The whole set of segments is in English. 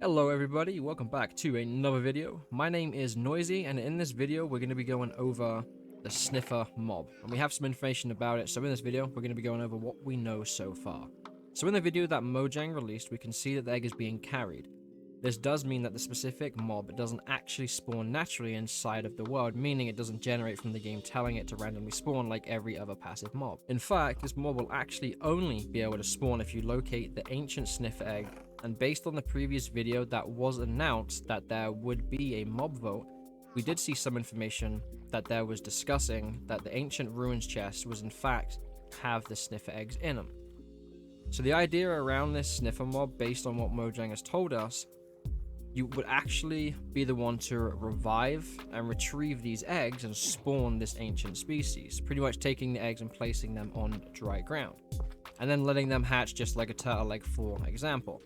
Hello everybody, welcome back to another video. My name is Noisy, and in this video we're going to be going over the Sniffer mob. And we have some information about it, so in this video we're going to be going over what we know so far. So in the video that Mojang released, we can see that the egg is being carried. This does mean that the specific mob doesn't actually spawn naturally inside of the world, meaning it doesn't generate from the game telling it to randomly spawn like every other passive mob. In fact, this mob will actually only be able to spawn if you locate the ancient Sniffer egg. And based on the previous video that was announced that there would be a mob vote, we did see some information that there was discussing that the ancient ruins chest was in fact have the Sniffer eggs in them. So the idea around this Sniffer mob, based on what Mojang has told us, you would actually be the one to revive and retrieve these eggs and spawn this ancient species, pretty much taking the eggs and placing them on dry ground, and then letting them hatch just like a turtle egg, for example.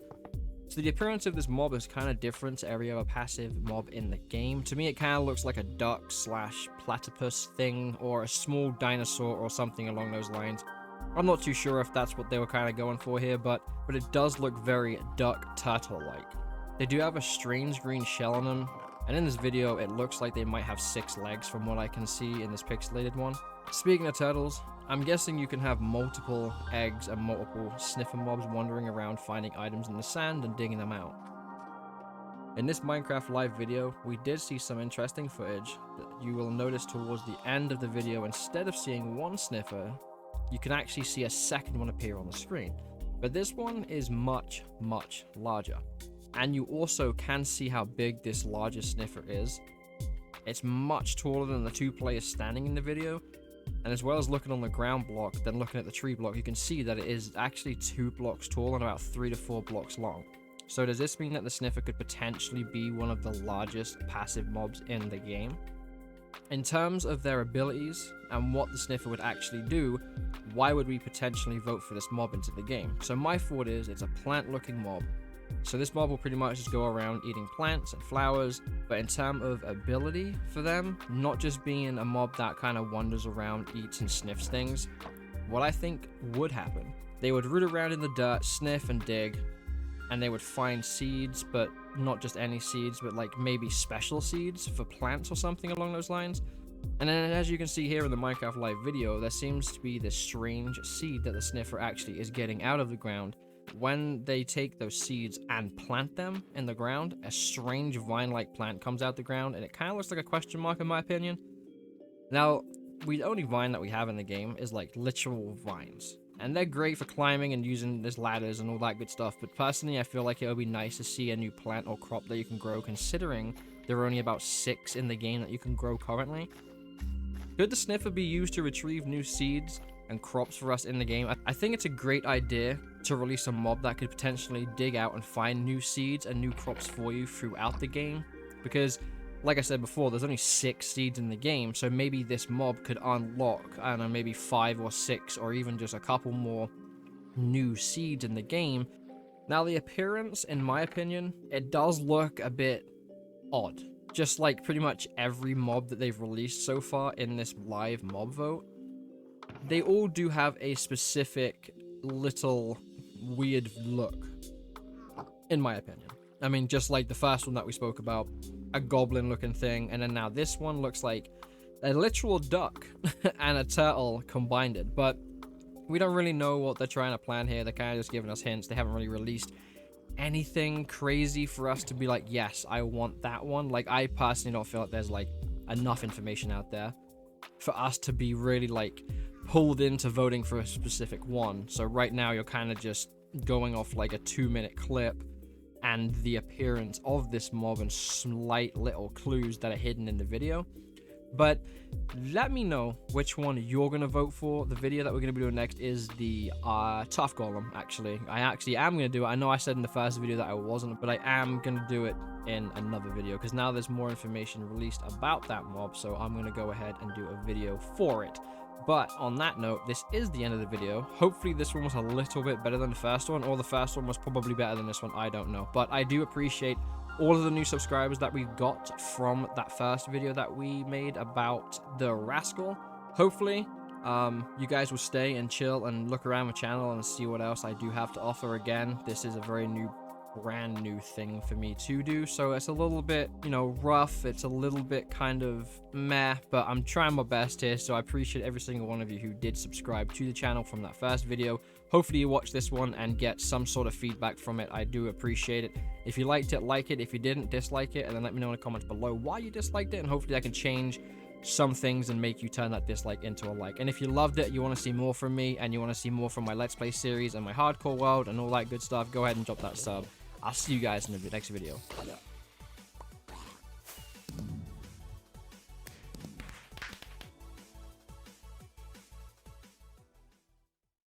So the appearance of this mob is kind of different to every other passive mob in the game. To me, it kind of looks like a duck slash platypus thing, or a small dinosaur or something along those lines. I'm not too sure if that's what they were kind of going for here, but it does look very duck turtle-like. They do have a strange green shell on them, and in this video it looks like they might have 6 legs from what I can see in this pixelated one. Speaking of turtles, I'm guessing you can have multiple eggs and multiple Sniffer mobs wandering around finding items in the sand and digging them out. In this Minecraft live video, we did see some interesting footage that you will notice towards the end of the video. Instead of seeing one Sniffer, you can actually see a second one appear on the screen. But this one is much, much larger. And you also can see how big this larger Sniffer is. It's much taller than the 2 players standing in the video. And as well as looking on the ground block, then looking at the tree block, you can see that it is actually 2 blocks tall and about 3 to 4 blocks long. So does this mean that the Sniffer could potentially be one of the largest passive mobs in the game? In terms of their abilities and what the Sniffer would actually do, why would we potentially vote for this mob into the game? So my thought is it's a plant-looking mob. So this mob will pretty much just go around eating plants and flowers, but in terms of ability for them, not just being a mob that kind of wanders around, eats and sniffs things, what I think would happen, they would root around in the dirt, sniff and dig, and they would find seeds, but not just any seeds, but like maybe special seeds for plants or something along those lines. And then as you can see here in the Minecraft live video, there seems to be this strange seed that the Sniffer actually is getting out of the ground. When they take those seeds and plant them in the ground, a strange vine-like plant comes out the ground, and it kind of looks like a question mark in my opinion. Now, the only vine that we have in the game is like literal vines, and they're great for climbing and using as ladders and all that good stuff, but personally I feel like it would be nice to see a new plant or crop that you can grow, considering there are only about 6 in the game that you can grow currently. Could the Sniffer be used to retrieve new seeds and crops for us in the game? I think it's a great idea to release a mob that could potentially dig out and find new seeds and new crops for you throughout the game, because like I said before, there's only 6 seeds in the game, so maybe this mob could unlock, I don't know, maybe 5 or 6 or even just a couple more new seeds in the game. Now the appearance, in my opinion, it does look a bit odd, just like pretty much every mob that they've released so far in this live mob vote. They all do have a specific little weird look, in my opinion. I mean, just like the first one that we spoke about, a goblin looking thing, and then now this one looks like a literal duck and a turtle combined. But we don't really know what they're trying to plan here. They're kind of just giving us hints. They haven't really released anything crazy for us to be like, yes, I want that one. Like, I personally don't feel like there's like enough information out there for us to be really like pulled into voting for a specific one. So right now you're kind of just going off like a 2-minute clip and the appearance of this mob and slight little clues that are hidden in the video. But let me know which one you're going to vote for. The video that we're going to be doing next is the Tuff Golem, actually. I actually am going to do it. I know I said in the first video that I wasn't, but I am going to do it in another video, because now there's more information released about that mob, so I'm going to go ahead and do a video for it. But on that note, this is the end of the video. Hopefully this one was a little bit better than the first one, or the first one was probably better than this one, I don't know. But I do appreciate all of the new subscribers that we got from that first video that we made about the Rascal. Hopefully you guys will stay and chill and look around the channel and see what else I do have to offer. Again, this is a very new brand new thing for me to do, so it's a little bit, you know, rough. It's a little bit kind of meh, but I'm trying my best here, so I appreciate every single one of you who did subscribe to the channel from that first video. Hopefully you watch this one and get some sort of feedback from it. I do appreciate it. If you liked it, like it. If you didn't, dislike it, and then let me know in the comments below why you disliked it, and hopefully I can change some things and make you turn that dislike into a like. And if you loved it, you want to see more from me, and you want to see more from my Let's Play series and my hardcore world and all that good stuff, go ahead and drop that sub. I'll see you guys in the next video.